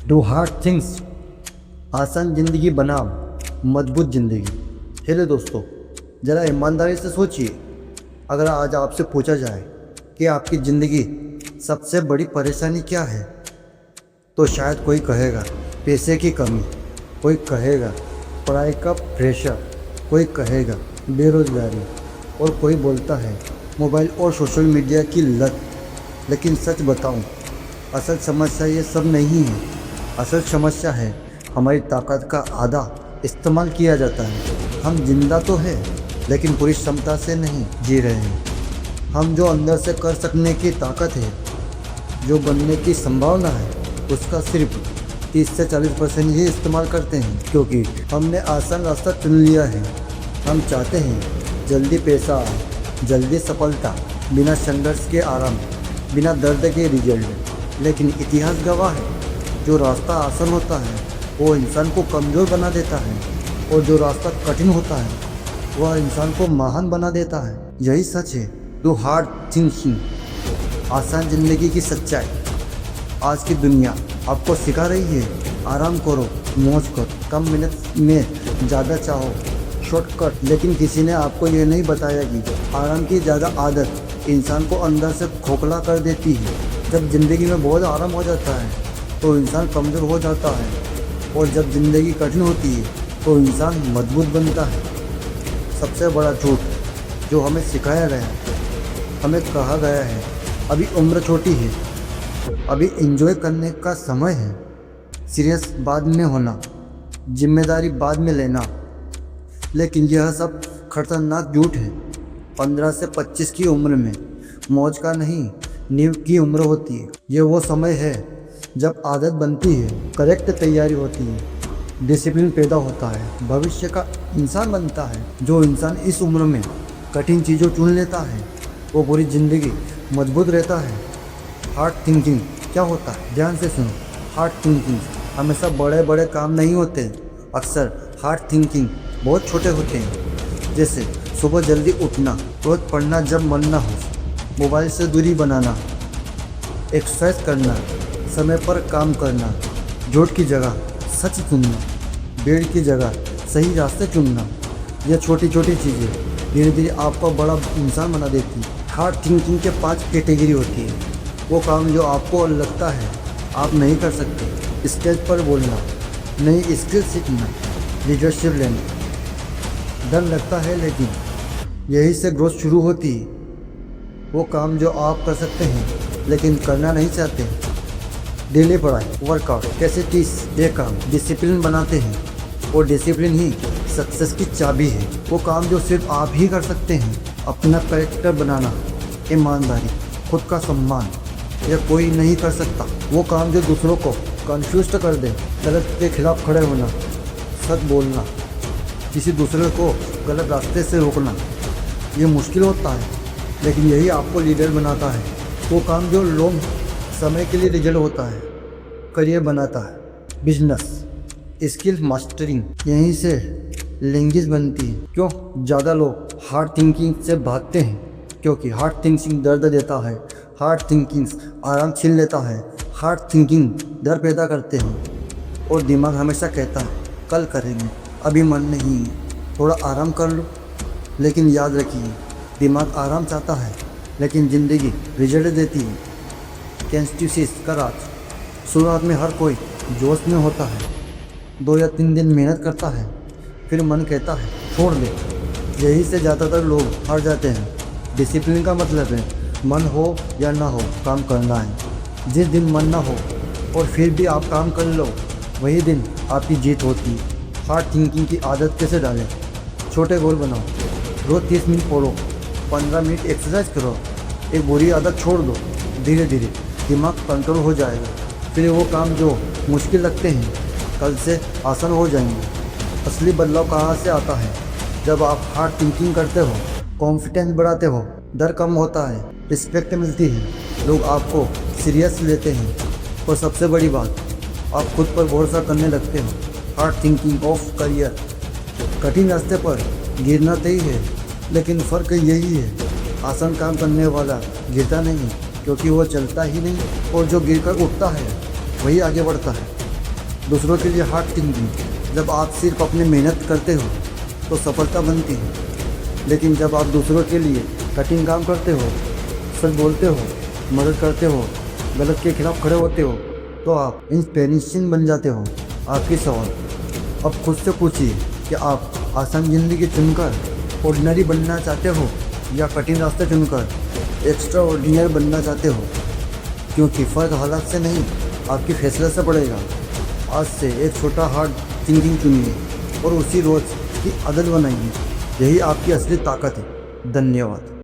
Do hard things, आसान ज़िंदगी बनाम मजबूत ज़िंदगी। हेलो दोस्तों, ज़रा ईमानदारी से सोचिए, अगर आज आपसे पूछा जाए कि आपकी ज़िंदगी सबसे बड़ी परेशानी क्या है, तो शायद कोई कहेगा पैसे की कमी, कोई कहेगा पढ़ाई का प्रेशर, कोई कहेगा बेरोज़गारी और कोई बोलता है मोबाइल और सोशल मीडिया की लत। लेकिन सच बताऊं, असल समस्या ये सब नहीं है। असल समस्या है हमारी ताकत का आधा इस्तेमाल किया जाता है। हम जिंदा तो है लेकिन पूरी क्षमता से नहीं जी रहे हैं। हम जो अंदर से कर सकने की ताकत है, जो बनने की संभावना है, उसका सिर्फ 30 से 40% ही इस्तेमाल करते हैं, क्योंकि हमने आसान रास्ता चुन लिया है। हम चाहते हैं जल्दी पैसा आए, जल्दी सफलता, बिना संघर्ष के आराम, बिना दर्द के रिजल्ट। लेकिन इतिहास गवाह है, जो रास्ता आसान होता है वो इंसान को कमज़ोर बना देता है, और जो रास्ता कठिन होता है वह इंसान को महान बना देता है। यही सच है। डू हार्ड थिंकिंग, आसान ज़िंदगी की सच्चाई। आज की दुनिया आपको सिखा रही है आराम करो, मौज करो, कम मिनट में ज़्यादा चाहो, शॉर्टकट। लेकिन किसी ने आपको ये नहीं बताया कि आराम की ज़्यादा आदत इंसान को अंदर से खोखला कर देती है। जब ज़िंदगी में बहुत आराम हो जाता है तो इंसान कमज़ोर हो जाता है, और जब ज़िंदगी कठिन होती है तो इंसान मजबूत बनता है। सबसे बड़ा झूठ जो हमें सिखाया गया है, हमें कहा गया है अभी उम्र छोटी है, अभी एंजॉय करने का समय है, सीरियस बाद में होना, जिम्मेदारी बाद में लेना। लेकिन यह सब खतरनाक झूठ है। 15 से 25 की उम्र में मौज का नहीं, नींव की उम्र होती है। ये वो समय है जब आदत बनती है, करेक्ट तैयारी होती है, डिसिप्लिन पैदा होता है, भविष्य का इंसान बनता है। जो इंसान इस उम्र में कठिन चीज़ों चुन लेता है वो पूरी ज़िंदगी मजबूत रहता है। हार्ड थिंकिंग क्या होता है, ध्यान से सुनो। हार्ड थिंकिंग हमेशा बड़े बड़े काम नहीं होते, अक्सर हार्ड थिंकिंग बहुत छोटे होते हैं। जैसे सुबह जल्दी उठना, रोज़ पढ़ना जब मन ना हो, मोबाइल से दूरी बनाना, एक्सरसाइज करना, समय पर काम करना, झूठ की जगह सच चुनना, भीड़ की जगह सही रास्ते चुनना। यह छोटी छोटी चीज़ें धीरे धीरे आपको बड़ा इंसान बना देती है। हार्ड थिंकिंग के 5 कैटेगरी होती है। वो काम जो आपको लगता है आप नहीं कर सकते, स्टेज पर बोलना, नई स्किल सीखना, लीडरशिप लेना। डर लगता है लेकिन यही से ग्रोथ शुरू होती है। वो काम जो आप कर सकते हैं लेकिन करना नहीं चाहते। डेली पढ़ाई, वर्कआउट, कैसे 30 ये काम डिसिप्लिन बनाते हैं, और डिसिप्लिन ही सक्सेस की चाबी है। वो काम जो सिर्फ आप ही कर सकते हैं, अपना कैरेक्टर बनाना, ईमानदारी, खुद का सम्मान, यह कोई नहीं कर सकता। वो काम जो दूसरों को कन्फ्यूज कर दे, गलत के खिलाफ खड़े होना, सच बोलना, किसी दूसरे को गलत रास्ते से रोकना, ये मुश्किल होता है लेकिन यही आपको लीडर बनाता है। वो काम जो लॉन्ग समय के लिए रिजल्ट होता है, करियर बनाता है, बिजनेस, स्किल मास्टरिंग, यहीं से लैंग्वेज बनती है। क्यों ज़्यादा लोग हार्ड थिंकिंग से भागते हैं? क्योंकि हार्ड थिंकिंग दर्द देता है, हार्ड थिंकिंग आराम छीन लेता है, हार्ड थिंकिंग डर पैदा करते हैं, और दिमाग हमेशा कहता है कल करेंगे, अभी मन नहीं है, थोड़ा आराम कर लो। लेकिन याद रखिए, दिमाग आराम चाहता है लेकिन ज़िंदगी रिजल्ट देती है। कंस्टिट्यूसिस का राज। शुरुआत में हर कोई जोश में होता है, 2 या 3 दिन मेहनत करता है, फिर मन कहता है छोड़ दे। यही से ज़्यादातर लोग हार जाते हैं। डिसिप्लिन का मतलब है मन हो या ना हो काम करना है। जिस दिन मन ना हो और फिर भी आप काम कर लो, वही दिन आपकी जीत होती है। हार्ड थिंकिंग की आदत कैसे डालें? छोटे गोल बनाओ, रोज़ 30 मिनट पढ़ो, 15 मिनट एक्सरसाइज करो, एक बुरी आदत छोड़ दो। धीरे धीरे दिमाग कंट्रोल हो जाएगा। फिर वो काम जो मुश्किल लगते हैं कल से आसान हो जाएंगे। असली बदलाव कहाँ से आता है? जब आप हार्ड थिंकिंग करते हो, कॉन्फिडेंस बढ़ाते हो, डर कम होता है, रिस्पेक्ट मिलती है, लोग आपको सीरियस लेते हैं, और सबसे बड़ी बात, आप खुद पर भरोसा करने लगते हो। Hard thinking of career. कठिन रास्ते पर गिरना तय है, लेकिन फ़र्क यही है, आसान काम करने वाला गिरता नहीं क्योंकि वो चलता ही नहीं, और जो गिरकर उठता है वही आगे बढ़ता है। दूसरों के लिए हार्ड थिंकिंग। जब आप सिर्फ अपनी मेहनत करते हो तो सफलता बनती है, लेकिन जब आप दूसरों के लिए कठिन काम करते हो, सच बोलते हो, मदद करते हो, गलत के खिलाफ खड़े होते हो, तो आप इंस्पिरेशन बन जाते हो। आपकी सवाल, अब खुद से पूछिए कि आप आसान ज़िंदगी चुनकर ऑर्डिनरी बनना चाहते हो या कठिन रास्ते चुनकर एक्स्ट्रा ऑर्डिनरी बनना चाहते हो, क्योंकि फ़र्क हालात से नहीं, आपके फैसले से पड़ेगा। आज से एक छोटा हार्ड थिंकिंग चुनिए और उसी रोज़ की आदत बनाइए। यही आपकी असली ताकत है। धन्यवाद।